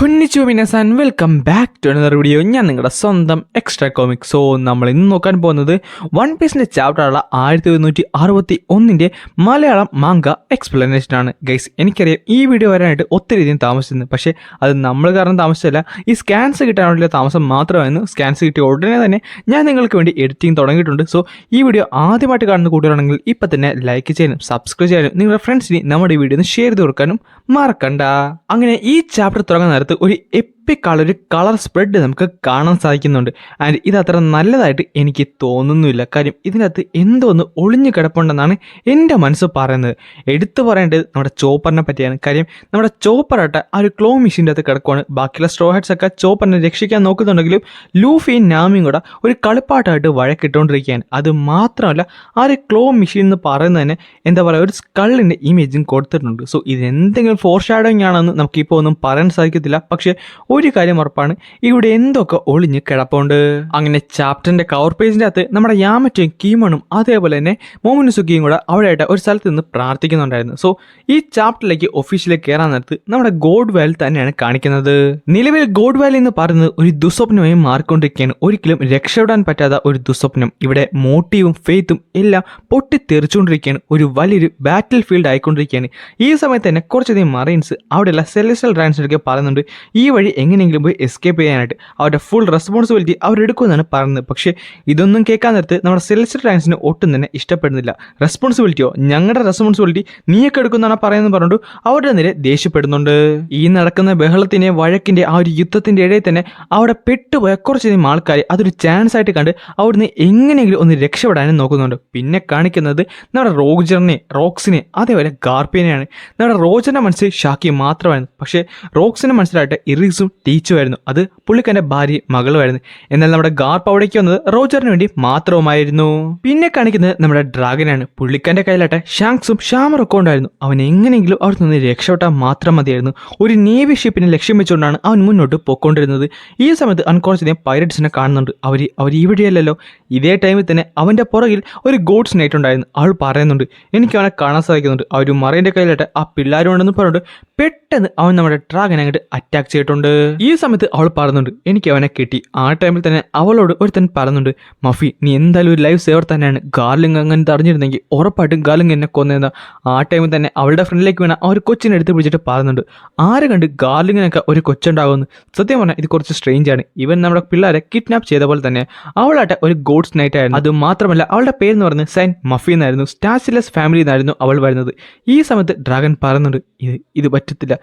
Konnichiwa minasan, welcome back to another video. ഞാൻ നിങ്ങളുടെ സ്വന്തം എക്സ്ട്രാ കോമിക്. സോ നമ്മൾ ഇന്ന് നോക്കാൻ പോകുന്നത് വൺ പീസിന്റെ ചാപ്റ്ററുള്ള 1161 മലയാളം മാങ്ക എക്സ്പ്ലനേഷൻ ആണ്. ഗൈസ്, എനിക്കറിയാം ഈ വീഡിയോ വരാനായിട്ട് ഒത്തിരി അധികം താമസിച്ചിരുന്നു. പക്ഷേ അത് നമ്മൾ കാരണം താമസിച്ചല്ല, ഈ സ്കാൻസ് കിട്ടാനുള്ള താമസം മാത്രമായിരുന്നു. സ്കാൻസ് കിട്ടിയ ഉടനെ തന്നെ ഞാൻ നിങ്ങൾക്ക് വേണ്ടി എഡിറ്റിംഗ് തുടങ്ങിയിട്ടുണ്ട്. സോ ഈ വീഡിയോ ആദ്യമായിട്ട് കാണുന്ന കൂട്ടുകാരാണെങ്കിൽ ഇപ്പം തന്നെ ലൈക്ക് ചെയ്യാനും സബ്സ്ക്രൈബ് ചെയ്യാനും നിങ്ങളുടെ ഫ്രണ്ട്സിന് നമ്മുടെ വീഡിയോ ഒന്ന് ഷെയർ ചെയ്ത് കൊടുക്കാനും മറക്കണ്ട. അങ്ങനെ ഈ ചാപ്റ്റർ തുടങ്ങുന്ന നേരത്ത് ഒരു എപ്പിക്കാളൊരു കളർ സ്പ്രെഡ് നമുക്ക് കാണാൻ സാധിക്കുന്നുണ്ട്. ആൻഡ് ഇത് അത്ര നല്ലതായിട്ട് എനിക്ക് തോന്നുന്നില്ല. കാര്യം ഇതിനകത്ത് എന്തോ ഒന്ന് ഒളിഞ്ഞു കിടപ്പുണ്ടെന്നാണ് എൻ്റെ മനസ്സ് പറയുന്നത്. എടുത്തു പറയേണ്ടത് നമ്മുടെ ചോപ്പറിനെ പറ്റിയാണ്. കാര്യം നമ്മുടെ ചോപ്പറായിട്ട് ആ ഒരു ക്ലോ മെഷീൻ്റെ അകത്ത് കിടക്കുവാണ്. ബാക്കിയുള്ള സ്ട്രോ ഹെഡ്സ് ഒക്കെ ചോപ്പറിനെ രക്ഷിക്കാൻ നോക്കുന്നുണ്ടെങ്കിലും ലൂഫിയും നാമിയും കൂടെ ഒരു കളിപ്പാട്ടായിട്ട് വഴക്കിട്ടുകൊണ്ടിരിക്കുകയാണ്. അത് മാത്രമല്ല ആ ഒരു ക്ലോ മെഷീൻ എന്ന് പറയുന്നത് തന്നെ എന്താ പറയുക, ഒരു സ്കള്ളിൻ്റെ ഇമേജും കൊടുത്തിട്ടുണ്ട്. സോ ഇതെന്തെങ്കിലും ഫോർ ഷാഡോയിങ് ആണെന്ന് നമുക്കിപ്പോൾ ഒന്നും പറയാൻ സാധിക്കത്തില്ല. പക്ഷേ ഒരു കാര്യം ഉറപ്പാണ്, ഇവിടെ എന്തൊക്കെ ഒളിഞ്ഞ് കിടപ്പുണ്ട്. അങ്ങനെ ചാപ്റ്ററിന്റെ കവർ പേജിന്റെ അകത്ത് നമ്മുടെ യാമറ്റയും കീമണും അതേപോലെ തന്നെ മോമിനുസുക്കിയും കൂടെ അവിടെയായിട്ട് ഒരു സ്ഥലത്ത് നിന്ന് പ്രാർത്ഥിക്കുന്നുണ്ടായിരുന്നു. സോ ഈ ചാപ്റ്ററിലേക്ക് ഒഫീഷ്യലി കയറാൻ നേരത്ത് നമ്മുടെ ഗോഡ് വാലി തന്നെയാണ് കാണിക്കുന്നത്. നിലവിൽ ഗോഡ് വാലി എന്ന് പറയുന്നത് ഒരു ദുസ്വപ്നമായി മാറിക്കൊണ്ടിരിക്കുകയാണ്. ഒരിക്കലും രക്ഷപ്പെടാൻ പറ്റാത്ത ഒരു ദുസ്വപ്നം. ഇവിടെ മോട്ടീവും ഫെയ്ത്തും എല്ലാം പൊട്ടിത്തെറിച്ചുകൊണ്ടിരിക്കുകയാണ്. ഒരു വലിയൊരു ബാറ്റിൽ ഫീൽഡ് ആയിക്കൊണ്ടിരിക്കുകയാണ്. ഈ സമയത്ത് തന്നെ കുറച്ചധികം മറൈൻസ് അവിടെയുള്ള സെലസ്റ്റൽ ഡ്രാൻസിനൊക്കെ പറയുന്നുണ്ട് ഈ വഴി എങ്ങനെയെങ്കിലും പോയി എസ്കേപ്പ് ചെയ്യാനായിട്ട് അവരുടെ ഫുൾ റെസ്പോൺസിബിലിറ്റി അവരെടുക്കുമെന്നാണ് പറയുന്നത്. പക്ഷേ ഇതൊന്നും കേൾക്കാൻ നേരത്ത് നമ്മുടെ സെലസ്റ്റൽ ഡ്രാൻസിന് ഒട്ടും തന്നെ ഇഷ്ടപ്പെടുന്നില്ല. റെസ്പോൺസിബിലിറ്റിയോ, ഞങ്ങളുടെ റെസ്പോൺസിബിലിറ്റി നീയൊക്കെ എടുക്കുന്നതാണ് പറയുന്നത് പറഞ്ഞുകൊണ്ട് അവരുടെ നേരെ ദേഷ്യപ്പെടുന്നുണ്ട്. ഈ നടക്കുന്ന ബഹളത്തിന്റെ വഴക്കിന്റെ ആ ഒരു യുദ്ധത്തിന്റെ ഇടയിൽ തന്നെ അവിടെ പെട്ടുപോയ കുറച്ചധികം ആൾക്കാർ അതൊരു ചാൻസ് ആയിട്ട് കണ്ട് അവിടുന്ന് എങ്ങനെയെങ്കിലും ഒന്ന് രക്ഷപ്പെടാനും നോക്കുന്നുണ്ട്. പിന്നെ കാണിക്കുന്നത് നമ്മുടെ റോക്സിനെ അതേപോലെ ഗാർപ്പിനെയാണ്. നമ്മുടെ റോജറിന്റെ മനസ്സിൽ ഷാക്കി മാത്രമായിരുന്നു. പക്ഷേ റോക്സിന്റെ മനസ്സിലായിട്ട് ഇറീസും ടീച്ചുമായിരുന്നു. അത് പുള്ളിക്കാരന്റെ ഭാര്യ മകളുമായിരുന്നു. എന്നാൽ നമ്മുടെ ഗാർപ്പ് അവിടേക്ക് വന്നത് റോജറിന് വേണ്ടി മാത്രവുമായിരുന്നു. പിന്നെ കാണിക്കുന്നത് നമ്മുടെ ഡ്രാഗനാണ്. പുള്ളിക്കാരന്റെ കയ്യിലായിട്ട് ഷാങ്ക്സും ഷാമറൊക്കെ ഉണ്ടായിരുന്നു. അവൻ എങ്ങനെയെങ്കിലും അവിടെ നിന്ന് രക്ഷപ്പെട്ടാൽ മാത്രം മതിയായിരുന്നു. ഒരു നേവി ഷിപ്പിനെ ലക്ഷ്യം വെച്ചുകൊണ്ടാണ് അവൻ മുന്നോട്ട് പോയിക്കൊണ്ടിരുന്നത്. ഈ സമയത്ത് അൺകോൺഷ്യസിനെ പൈററ്റ്സിനെ കാണുന്നുണ്ട്. അവർ ഇവിടെയല്ലല്ലോ. ഇതേ ടൈമിൽ തന്നെ അവന്റെ പുറകിൽ ഒരു ഗോഡ്സ് നൈറ്റ് ഉണ്ടായിരുന്നു. അവൾ പറയുന്നുണ്ട് എനിക്ക് അവനെ കാണാൻ സാധിക്കുന്നുണ്ട്. ആ ഒരു മറൈൻ്റെ കയ്യിലായിട്ട് ആ പിള്ളേരുണ്ടെന്ന് പറഞ്ഞിട്ട് പെട്ടെന്ന് അവൻ നമ്മുടെ ഡ്രാഗനെ അങ്ങോട്ട് അറ്റാക്ക് ചെയ്തിട്ടുണ്ട്. ഈ സമയത്ത് അവൾ പറയുന്നുണ്ട് എനിക്ക് അവനെ കിട്ടി. ആ ടൈമിൽ തന്നെ അവളോട് ഒരുത്തൻ പറയുന്നുണ്ട് മഫി നീ എന്തായാലും ഒരു ലൈഫ് സേവർ തന്നെയാണ്. ഗാർലിംഗ് അങ്ങനെ തടഞ്ഞിരുന്നെങ്കിൽ ഉറപ്പായിട്ടും ഗാർലിംഗ് എന്നെ കൊന്നേന്ന. ആ ടൈമിൽ തന്നെ അവളുടെ ഫ്രണ്ടിലേക്ക് വീണ ആ ഒരു കൊച്ചിനെ എടുത്ത് പിടിച്ചിട്ട് പറയുന്നുണ്ട് ആരെ കണ്ട് ഗാർലിങ്ങിനൊക്കെ ഒരു കൊച്ചുണ്ടാകുമെന്ന്. സത്യം പറഞ്ഞാൽ ഇത് കുറച്ച് സ്ട്രേഞ്ച് ആണ്. ഇവൻ നമ്മുടെ പിള്ളേരെ കിഡ്നാപ്പ് ചെയ്ത പോലെ തന്നെ അവളായിട്ട് ഒരു ഗോഡ്സ് നൈറ്റ് ആയിരുന്നു. അത് മാത്രമല്ല അവളുടെ പേരെന്ന് പറയുന്നത് സെയിന്റ് മഫി എന്നായിരുന്നു. സ്റ്റാച്ചിലെസ് ഫാമിലി എന്നായിരുന്നു അവൾ വരുന്നത്. ഈ സമയത്ത് ഡ്രാഗൺ പറയുന്നുണ്ട് ഇത് പറ്റത്തില്ല.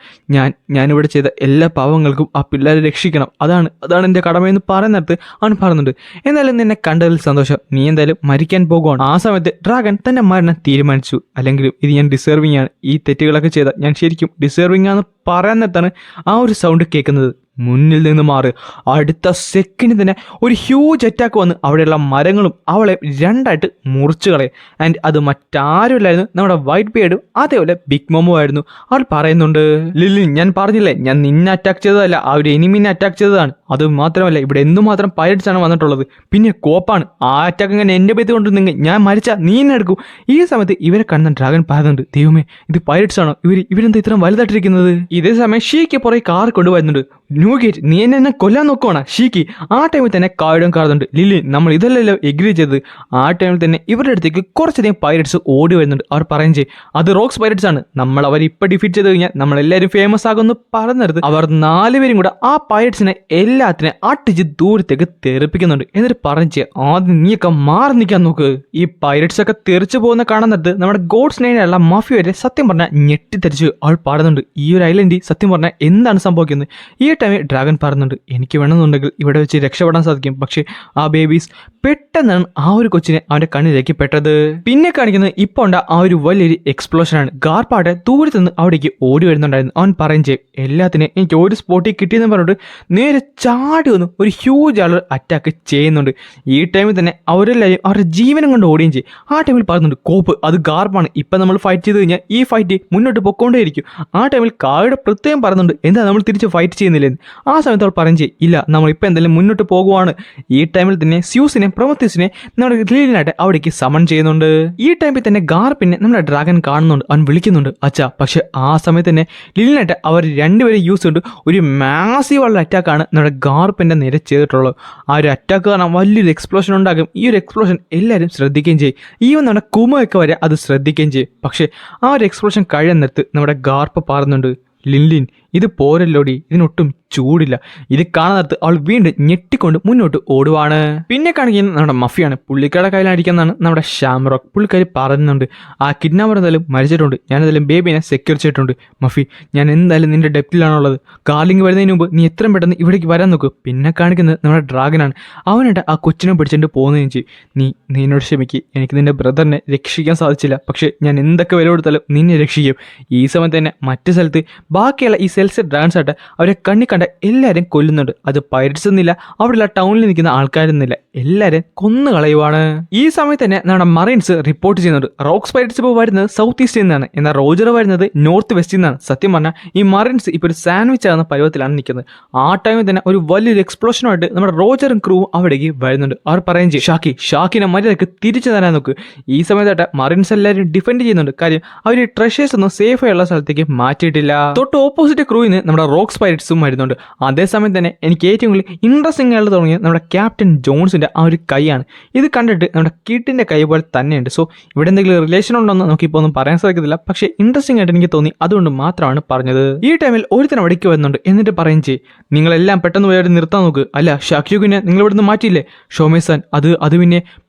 ഞാനിവിടെ ചെയ്ത എല്ലാ പാവങ്ങൾക്കും ആ പിള്ളേരെ രക്ഷിക്കണം. അതാണ് എൻ്റെ കടമയെന്ന് പറയുന്നിടത്ത് അവൻ പറയുന്നുണ്ട് എന്തായാലും നിന്നെ കണ്ടതിൽ സന്തോഷം. നീ എന്തായാലും മരിക്കാൻ പോകുവാണ്. ആ സമയത്ത് ഡ്രാഗൺ തന്റെ മരണം തീരുമാനിച്ചു. അല്ലെങ്കിലും ഇത് ഞാൻ ഡിസേർവിംഗ് ആണ്. ഈ തെറ്റുകളൊക്കെ ചെയ്ത ഞാൻ ശരിക്കും ഡിസേർവിംഗ് ആണെന്ന് പറയാൻ നേരത്താണ് ആ ഒരു സൗണ്ട് കേൾക്കുന്നത്. മുന്നിൽ നിന്ന് മാറി അടുത്ത സെക്കൻഡിൽ തന്നെ ഒരു ഹ്യൂജ് അറ്റാക്ക് വന്ന് അവിടെയുള്ള മരങ്ങളും അവളെ രണ്ടായിട്ട് മുറിച്ചു കളയും. ആൻഡ് അത് മറ്റാരുമില്ലായിരുന്നു, നമ്മുടെ വൈറ്റ് ബിയർഡും അതേപോലെ ബിഗ് മോമോ ആയിരുന്നു. അവൾ പറയുന്നുണ്ട് ലില്ലി ഞാൻ പറഞ്ഞില്ലേ ഞാൻ നിന്നെ അറ്റാക്ക് ചെയ്തതല്ല, ആ ഒരു എനിമിനെ അറ്റാക്ക് ചെയ്തതാണ്. അത് മാത്രമല്ല ഇവിടെ എന്തുമാത്രം പൈററ്റ്സ് ആണ് വന്നിട്ടുള്ളത്. പിന്നെ കോപ്പാണ്. ആ അറ്റാക്ക് ഇങ്ങനെ എൻ്റെ പേത്ത് കൊണ്ട് നിങ്ങൾ ഞാൻ മരിച്ച നീ എന്നെ എടുക്കും. ഈ സമയത്ത് ഇവരെ കാണുന്ന ഡ്രാഗൺ പറയുന്നുണ്ട് ദൈവമേ ഇത് പൈററ്റ്സ് ആണോ, ഇവരെന്താ ഇത്രയും വലുതായിട്ടിരിക്കുന്നത്. ഇതേ സമയം ഷീക്ക് പുറകെ കാർ കൊണ്ടുവരുന്നുണ്ട്. ന്യൂഗേറ്റ് നീ എന്നെ കൊല്ലാൻ നോക്കുവാണ് ഷീക്കി. ആ ടൈമിൽ തന്നെ കായിടും കാണുന്നുണ്ട് ലില്ലി നമ്മൾ ഇതല്ലല്ലോ എഗ്രി ചെയ്തത്. ആ ടൈമിൽ തന്നെ ഇവരുടെ അടുത്തേക്ക് കുറച്ചധികം പൈററ്റ്സ് ഓടി വരുന്നുണ്ട്. അവർ പറയും ചെയ്യും അത് റോക്സ് പൈററ്റ്സ് ആണ്, നമ്മൾ അവർ ഇപ്പം ഡിഫീറ്റ് ചെയ്ത് കഴിഞ്ഞാൽ നമ്മളെല്ലാവരും ഫേമസ് ആകുമെന്ന് പറഞ്ഞിരുന്നത്. അവർ 4 പേരും കൂടെ ആ പൈററ്റ്സിനെ എല്ലാത്തിനെ അട്ടിച്ച് ദൂരത്തേക്ക് തെറിപ്പിക്കുന്നുണ്ട്. എന്നിട്ട് പറഞ്ഞു ആദ്യം നീയൊക്കെ മാറി നിൽക്കാൻ നോക്ക്. ഈ പൈററ്റ്സ് ഒക്കെ തെറിച്ചു പോകുന്ന കാണുന്നത് നമ്മുടെ ഗോഡ്സ് നൈനുള്ള മഫി വരെ സത്യം പറഞ്ഞാൽ ഞെട്ടിത്തെറിച്ച് അവൾ പാടുന്നുണ്ട് ഈ ഒരു ഐലൻഡിൽ സത്യം പറഞ്ഞാൽ എന്താണ് സംഭവിക്കുന്നത്. ഈ ടൈമിൽ ഡ്രാഗൺ പറയുന്നുണ്ട് എനിക്ക് വേണമെന്നുണ്ടെങ്കിൽ ഇവിടെ വെച്ച് രക്ഷപ്പെടാൻ സാധിക്കും. പക്ഷേ ആ ബേബീസ് പെട്ടെന്നാണ് ആ ഒരു കൊച്ചിനെ അവന്റെ കണ്ണിലേക്ക് പെട്ടത്. പിന്നെ കാണിക്കുന്നത് ഇപ്പോൾ ഉണ്ട് ആ ഒരു വലിയൊരു എക്സ്പ്ലോഷനാണ്. ഗാർപ്പാട്ടെ ദൂരത്ത് നിന്ന് അവിടേക്ക് ഓടി വരുന്നുണ്ടായിരുന്നു. അവൻ പറയും ചെയ്യും എല്ലാത്തിനെയും എനിക്ക് ഒരു സ്പോട്ടിൽ കിട്ടിയെന്ന് പറഞ്ഞിട്ട് നേരെ ചാടി വന്നു ഒരു ഹ്യൂജ് ആള് അറ്റാക്ക് ചെയ്യുന്നുണ്ട്. ഈ ടൈമിൽ തന്നെ അവരെല്ലാവരും അവരുടെ ജീവനം കൊണ്ട് ഓടുകയും ചെയ്യും. ആ ടൈമിൽ പറയുന്നുണ്ട് കോപ്പ് അത് ഗാർപ്പാണ്, ഇപ്പം നമ്മൾ ഫൈറ്റ് ചെയ്ത് കഴിഞ്ഞാൽ ഈ ഫൈറ്റ് മുന്നോട്ട് പൊക്കോണ്ടേയിരിക്കും. ആ ടൈമിൽ കായുടെ പ്രത്യേകം പറയുന്നുണ്ട് എന്താ നമ്മൾ തിരിച്ച് ഫൈറ്റ് ചെയ്യുന്നില്ല. ചെയ്യില്ലേ. ആ സമയത്ത് അവൾ പറയും ചെയ്യും, ഇല്ല നമ്മളിപ്പോൾ എന്തായാലും മുന്നോട്ട് പോകുവാണ്. ഈ ടൈമിൽ തന്നെ സ്യൂസിനെ പ്രൊമത്തീസിനെ നമ്മുടെ ലീലിനായിട്ട് അവിടേക്ക് സമൺ ചെയ്യുന്നുണ്ട്. ഈ ടൈമിൽ തന്നെ ഗാർപ്പിനെ നമ്മുടെ ഡ്രാഗൺ കാണുന്നുണ്ട്, അവൻ വിളിക്കുന്നുണ്ട് അച്ഛാ. പക്ഷെ ആ സമയത്ത് തന്നെ ലീലിനായിട്ട് അവർ രണ്ടുപേരും യൂസ് ചെയ്ത് ഒരു മാസീവ് ഉള്ള അറ്റാക്കാണ് നമ്മുടെ ഗാർപ്പിന്റെ നേരെ ചെയ്തിട്ടുള്ളത്. ആ ഒരു അറ്റാക്ക് കാരണം വലിയൊരു എക്സ്പ്ലോഷൻ ഉണ്ടാകും. ഈ ഒരു എക്സ്പ്ലോഷൻ എല്ലാവരും ശ്രദ്ധിക്കുകയും ചെയ്യും. ഈവൻ നമ്മുടെ കുമയൊക്കെ വരെ അത് ശ്രദ്ധിക്കുകയും ചെയ്യും. പക്ഷേ ആ ഒരു എക്സ്പ്ലോഷൻ കഴിയുന്നിടത്ത് നമ്മുടെ ഗാർപ്പ് പറയുന്നുണ്ട്, ലിൻലിൻ ഇത് പോരല്ലോടി, ഇതിനൊട്ടും ചൂടില്ല. ഇത് കാണുന്നിടത്ത് അവൾ വീണ്ടും ഞെട്ടിക്കൊണ്ട് മുന്നോട്ട് ഓടുവാണ്. പിന്നെ കാണിക്കുന്നത് നമ്മുടെ മഫിയാണ്. പുള്ളിക്കാരുടെ കയ്യിലടിക്കുന്നതാണ് നമ്മുടെ ഷാംറോക്ക്. പുള്ളിക്കാരി പറയുന്നുണ്ട്, ആ കിഡ്നാപ്പർ എന്തായാലും മരിച്ചിട്ടുണ്ട്, ഞാനെന്തായാലും ബേബിനെ സെക്യൂർ ചെയ്തിട്ടുണ്ട്. മഫി ഞാൻ എന്തായാലും നിന്റെ ഡെപ്റ്റിലാണുള്ളത്. ഗാർലിംഗ് വരുന്നതിന് മുമ്പ് നീ എത്രയും പെട്ടെന്ന് ഇവിടേക്ക് വരാൻ നോക്ക്. പിന്നെ കാണിക്കുന്നത് നമ്മുടെ ഡ്രാഗനാണ്. അവനായിട്ട് ആ കൊച്ചിനെ പിടിച്ചിട്ട് പോകുന്നതും ചെയ്യും. നീ എന്നോട് ക്ഷമിക്ക്, എനിക്ക് നിന്റെ ബ്രദറിനെ രക്ഷിക്കാൻ സാധിച്ചില്ല, പക്ഷേ ഞാൻ എന്തൊക്കെ വില കൊടുത്താലും നിന്നെ രക്ഷിക്കും. ഈ സമയത്ത് തന്നെ മറ്റു സ്ഥലത്ത് ബാക്കിയുള്ള ഈ സെൽസ് ഡ്രാൻസ് ആയിട്ട് അവരെ കണ്ണി കണ്ട എല്ലാവരും കൊല്ലുന്നുണ്ട്. അത് പൈററ്റ്സ് എന്നില്ല, അവിടെയുള്ള ടൗണിൽ നിൽക്കുന്ന ആൾക്കാരൊന്നുമില്ല, എല്ലാവരും കൊന്നു കളയുവാണ്. ഈ സമയത്ത് തന്നെ നമ്മുടെ മറൈൻസ് റിപ്പോർട്ട് ചെയ്യുന്നുണ്ട്, റോക്സ് പൈററ്റ്സ് ഇപ്പോൾ വരുന്നത് സൗത്ത് ഈസ്റ്റിൽ നിന്നാണ്, എന്നാൽ റോജർ വരുന്നത് നോർത്ത് വെസ്റ്റിൽ നിന്നാണ്. സത്യം പറഞ്ഞാൽ ഈ മറൈൻസ് ഇപ്പോൾ ഒരു സാൻഡ്വിച്ച് ആകുന്ന പരുവത്തിലാണ് നിൽക്കുന്നത്. ആ ടൈമിൽ തന്നെ ഒരു വലിയൊരു എക്സ്പ്ലോഷനുമായിട്ട് നമ്മുടെ റോജറും ക്രൂവും അവിടേക്ക് വരുന്നുണ്ട്. അവർ പറയും ചെയ്യും, ഷാക്കിനെ മര്യാദക്ക് തിരിച്ചു തരാൻ നോക്ക്. ഈ സമയത്തായിട്ട് മറൈൻസ് എല്ലാവരും ഡിഫെൻഡ് ചെയ്യുന്നുണ്ട്. കാര്യം അവർ ട്രഷേഴ്സ് ഒന്നും സേഫ് ആയുള്ള സ്ഥലത്തേക്ക് മാറ്റിയിട്ടില്ല. തൊട്ട് ഓപ്പോസിറ്റ് ക്രൂവിന് നമ്മുടെ റോക്സ് പൈററ്റ്സും വരുന്നുണ്ട്. അതേസമയം തന്നെ എനിക്ക് ഏറ്റവും കൂടുതൽ ഇൻട്രസ്റ്റിംഗ് ആയിട്ട് തുടങ്ങിയത് നമ്മുടെ ക്യാപ്റ്റൻ ജോൺസിന്റെ ആ ഒരു കൈയാണ്. ഇത് കണ്ടിട്ട് നമ്മുടെ കിട്ടിന്റെ കൈ പോലെ തന്നെയുണ്ട്. സോ ഇവിടെ എന്തെങ്കിലും റിലേഷൻ ഉണ്ടോ എന്ന് നമുക്കിപ്പോൾ ഒന്നും പറയാൻ സാധിക്കത്തില്ല. പക്ഷേ ഇൻട്രസ്റ്റിംഗ് ആയിട്ട് എനിക്ക് തോന്നി, അതുകൊണ്ട് മാത്രമാണ് പറഞ്ഞത്. ഈ ടൈമിൽ ഒരുത്തരം അടിക്ക് വരുന്നുണ്ട്. എന്നിട്ട് പറയും ചെയ്യും, നിങ്ങളെല്ലാം പെട്ടെന്ന് പോയി നിർത്താൻ നോക്ക്. അല്ല ഷാക്യുവിനെ നിങ്ങൾ ഇവിടുന്ന് മാറ്റിയില്ലേ ഷോമേസാൻ? അത്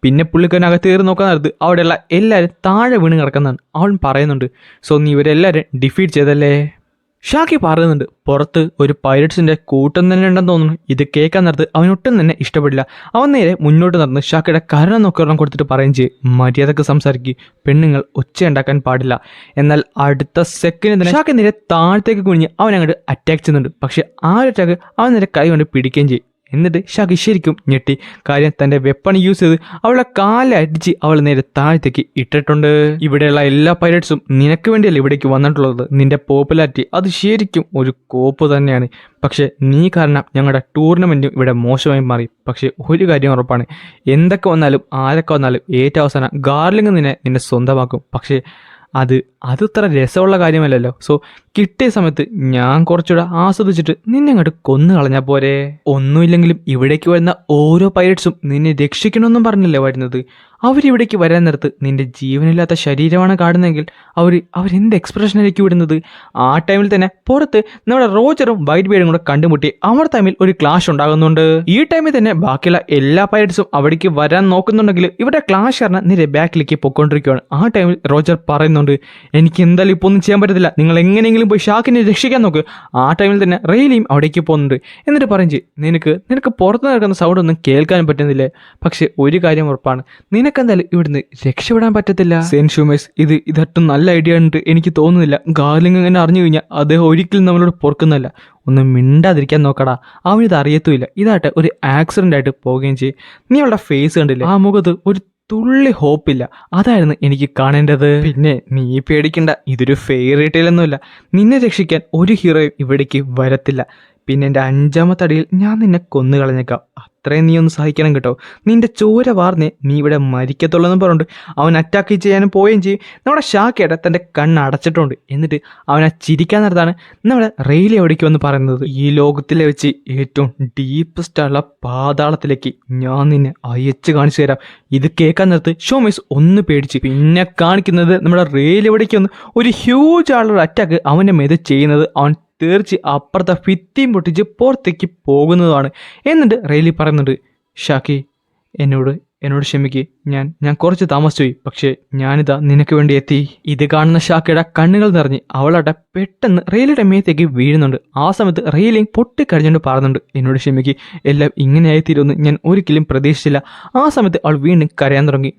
പിന്നെ പുള്ളിക്കാരനകത്ത് കയറി നോക്കാൻ നേരത്ത് അവിടെയുള്ള എല്ലാവരും താഴെ വീണ് കിടക്കുന്നതാണ് അവൻ പറയുന്നുണ്ട്. സോ നീ ഇവരെല്ലാവരും ഡിഫീറ്റ് ചെയ്തല്ലേ? ഷാക്കി പറയുന്നുണ്ട്, പുറത്ത് ഒരു പൈററ്റ്സിന്റെ കൂട്ടം തന്നെ ഉണ്ടെന്ന് തോന്നുന്നു. ഇത് കേൾക്കാൻ നേരത്ത് അവനൊട്ടും തന്നെ ഇഷ്ടപ്പെടില്ല. അവൻ നേരെ മുന്നോട്ട് നടന്ന് ഷാക്കിയുടെ കരണം നോക്കി കൊടുത്തിട്ട് പറയും ചെയ്യും, മര്യാദക്ക് സംസാരിക്കുക, പെണ്ണുങ്ങൾ ഒച്ചയുണ്ടാക്കാൻ പാടില്ല. എന്നാൽ അടുത്ത സെക്കൻഡ് തന്നെ ഷാക്കി നേരെ താഴത്തേക്ക് കുഞ്ഞ് അവൻ അങ്ങോട്ട് അറ്റാക്ക് ചെയ്യുന്നുണ്ട്. പക്ഷെ ആ ഒരു അറ്റാക്ക് അവൻ നേരെ കൈ കൊണ്ട് പിടിക്കുകയും ചെയ്യും. എന്നിട്ട് ഷാക്കി ശരിക്കും ഞെട്ടി. കാര്യം തന്റെ വെപ്പൺ യൂസ് ചെയ്ത് അവളെ കാലടിച്ച് അവൾ നേരെ താഴത്തേക്ക് ഇട്ടിട്ടുണ്ട്. ഇവിടെയുള്ള എല്ലാ പൈററ്റ്സും നിനക്ക് വേണ്ടിയല്ല ഇവിടേക്ക് വന്നിട്ടുള്ളത്. നിന്റെ പോപ്പുലാരിറ്റി അത് ശരിക്കും ഒരു കോപ്പ് തന്നെയാണ്. പക്ഷെ നീ കാരണം ഞങ്ങളുടെ ടൂർണമെന്റും ഇവിടെ മോശമായി മാറി. പക്ഷെ ഒരു കാര്യം ഉറപ്പാണ്, എന്തൊക്കെ വന്നാലും ആരൊക്കെ വന്നാലും ഏറ്റവും അവസാനം ഗാർലിംഗ് നിന്നെ സ്വന്തമാക്കും. പക്ഷേ അത് അത്ര രസമുള്ള കാര്യമല്ലല്ലോ. സോ കിട്ടിയ സമയത്ത് ഞാൻ കുറച്ചുകൂടെ ആസ്വദിച്ചിട്ട് നിന്നെ അങ്ങോട്ട് കൊന്നു കളഞ്ഞാൽ പോരെ. ഒന്നുമില്ലെങ്കിലും ഇവിടേക്ക് വരുന്ന ഓരോ പൈററ്റ്സും നിന്നെ രക്ഷിക്കണമെന്നും പറഞ്ഞല്ലേ വരുന്നത്. അവരിവിടേക്ക് വരാൻ നേരത്ത് നിന്റെ ജീവനില്ലാത്ത ശരീരമാണ് കാണുന്നതെങ്കിൽ അവരെന്ത് എക്സ്പ്രഷനായിരിക്കും വിടുന്നത്. ആ ടൈമിൽ തന്നെ പുറത്ത് നമ്മുടെ റോജറും വൈറ്റ് ബേർഡും കൂടെ കണ്ടുമുട്ടി അവർ തമ്മിൽ ഒരു ക്ലാഷ് ഉണ്ടാകുന്നുണ്ട്. ഈ ടൈമിൽ തന്നെ ബാക്കിയുള്ള എല്ലാ പൈററ്റ്സും അവിടേക്ക് വരാൻ നോക്കുന്നുണ്ടെങ്കിൽ ഇവിടെ ക്ലാഷ് കാരണം നേരെ ബാക്കിലേക്ക് പൊയ്ക്കൊണ്ടിരിക്കുകയാണ്. ആ ടൈമിൽ റോജർ പറയുന്നുണ്ട്, എനിക്ക് എന്തായാലും ഇപ്പോൾ ഒന്നും ചെയ്യാൻ പറ്റത്തില്ല, നിങ്ങൾ എങ്ങനെയെങ്കിലും പോയി ഷാക്കിനെ രക്ഷിക്കാൻ നോക്ക്. ആ ടൈമിൽ തന്നെ റെയിലിയും അവിടേക്ക് പോകുന്നുണ്ട്. എന്നിട്ട് പറയും, നിനക്ക് പുറത്ത് നടക്കുന്ന സൗണ്ട് ഒന്നും കേൾക്കാൻ പറ്റുന്നില്ലേ? പക്ഷെ ഒരു കാര്യം ഉറപ്പാണ്, നിനക്കെന്തായാലും ഇവിടുന്ന് രക്ഷപ്പെടാൻ പറ്റത്തില്ല. സെയിന്റ് ഷൂമേഴ്സ് ഇതൊട്ടും നല്ല ഐഡിയ ആയിട്ട് എനിക്ക് തോന്നുന്നില്ല. ഗാർലിംഗ് ഇങ്ങനെ അറിഞ്ഞു കഴിഞ്ഞാൽ അദ്ദേഹം ഒരിക്കലും നമ്മളോട് പൊറുക്കുന്നല്ല. ഒന്ന് മിണ്ടാതിരിക്കാൻ നോക്കടാ, അവനിത് അറിയത്തുമില്ല. ഇതായിട്ട് ഒരു ആക്സിഡന്റ് ആയിട്ട് പോവുകയും ചെയ്യും. നീ അവളുടെ ഫേസ് കണ്ടില്ലേ? ആ മുഖത്ത് ഒരു തുള്ളി ഹോപ്പില്ല. അതായിരുന്നു എനിക്ക് കാണേണ്ടത്. പിന്നെ നീ പേടിക്കണ്ട, ഇതൊരു ഫെയറി ടെയിലൊന്നുമില്ല. നിന്നെ രക്ഷിക്കാൻ ഒരു ഹീറോയും ഇവിടേക്ക് വരത്തില്ല. പിന്നെ എൻ്റെ 5ാമത്തെ അടിയിൽ ഞാൻ നിന്നെ കൊന്നു കളഞ്ഞേക്കാം. അത്രയും നീ ഒന്ന് സഹിക്കണം കേട്ടോ. നിന്റെ ചോര വാർന്നേ നീ ഇവിടെ മരിക്കത്തുള്ളൂ എന്ന് പറഞ്ഞിട്ട് അവൻ അറ്റാക്ക് ചെയ്യാനും പോവുകയും ചെയ്യും. നമ്മുടെ ഷാക്കയുടെ തൻ്റെ കണ്ണ് അടച്ചിട്ടുണ്ട്. എന്നിട്ട് അവനെ ചിരിക്കാൻ നേരത്താണ് നമ്മുടെ റെയിലി എവിടേക്ക് വന്ന് പറയുന്നത്, ഈ ലോകത്തിലെ വെച്ച് ഏറ്റവും ഡീപ്പസ്റ്റ് ഉള്ള പാതാളത്തിലേക്ക് ഞാൻ നിന്നെ അയച്ച് കാണിച്ചു തരാം. ഇത് കേൾക്കാൻ നേരത്ത് ഷോമേഴ്സ് ഒന്ന് പേടിച്ച്. പിന്നെ കാണിക്കുന്നത് നമ്മുടെ റെയിലി എവിടേക്ക് വന്ന് ഒരു ഹ്യൂജ് ആളുടെ അറ്റാക്ക് അവൻ്റെ മേത് ചെയ്യുന്നത് അവൻ തീർച്ച അപ്പുറത്തെ ഭിത്തിയും പൊട്ടിച്ച് പുറത്തേക്ക് പോകുന്നതാണ്. എന്നിട്ട് റെയിലി പറയുന്നുണ്ട്, ഷാക്കി എന്നോട് ക്ഷമിക്ക്, ഞാൻ കുറച്ച് താമസിച്ചു പോയി, പക്ഷേ ഞാനിതാ നിനക്ക് വേണ്ടി എത്തി. ഇത് കാണുന്ന ഷാക്കയുടെ കണ്ണുകൾ നിറഞ്ഞ് അവളുടെ പെട്ടെന്ന് റെയിലിയുടെ മേത്തേക്ക് വീഴുന്നുണ്ട്. ആ സമയത്ത് റെയിലിങ് പൊട്ടിക്കഴിഞ്ഞുകൊണ്ട് പറയുന്നുണ്ട്, എന്നോട് ക്ഷമിക്ക്, എല്ലാം ഇങ്ങനെയായി തീരുമെന്ന് ഞാൻ ഒരിക്കലും പ്രതീക്ഷിച്ചില്ല. ആ സമയത്ത് അവൾ വീണ്ടും കരയാൻ തുടങ്ങി.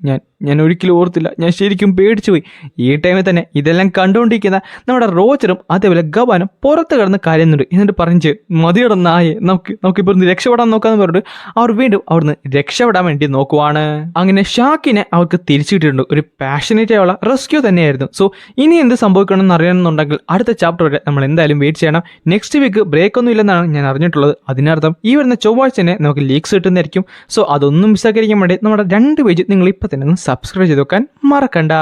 ഞാൻ ഒരിക്കലും ഓർത്തില്ല, ഞാൻ ശരിക്കും പേടിച്ചു പോയി. ഈ ടൈമിൽ തന്നെ ഇതെല്ലാം കണ്ടുകൊണ്ടിരിക്കുന്ന നമ്മുടെ റോജറും അതേപോലെ ഗവാനും പുറത്ത് കിടന്ന് കരയുന്നുണ്ട്. എന്നിട്ട് പറഞ്ഞു, മതിയുടെ നായെ നമുക്കിപ്പോൾ ഒന്ന് രക്ഷപ്പെടാൻ നോക്കാന്ന് പറഞ്ഞിട്ട് അവർ വീണ്ടും അവിടുന്ന് രക്ഷപ്പെടാൻ വേണ്ടി നോക്കുവാണ്. ആണ്. അങ്ങനെ ഷാക്കിനെ അവർക്ക് തിരിച്ചു കിട്ടിയിട്ടുണ്ട്. ഒരു പാഷനേറ്റ് ആയുള്ള റെസ്ക്യൂ തന്നെയായിരുന്നു. സോ ഇനി എന്ത് സംഭവിക്കണമെന്ന് അറിയണമെന്നുണ്ടെങ്കിൽ അടുത്ത ചാപ്റ്റർ വരെ നമ്മൾ എന്തായാലും വെയിറ്റ് ചെയ്യണം. നെക്സ്റ്റ് വീക്ക് ബ്രേക്ക് ഒന്നും ഇല്ലെന്നാണ് ഞാൻ അറിഞ്ഞിട്ടുള്ളത്. അതിനർത്ഥം ഈ വരുന്ന ചൊവ്വാഴ്ച തന്നെ നമുക്ക് ലീക്സ് കിട്ടുന്നതായിരിക്കും. സോ അതൊന്നും മിസ്സാക്കിയിരിക്കാൻ വേണ്ടി നമ്മുടെ 2 പേജ് നിങ്ങൾ ഇപ്പം തന്നെ ഒന്ന് സബ്സ്ക്രൈബ് ചെയ്ത് വെക്കാൻ മറക്കണ്ട.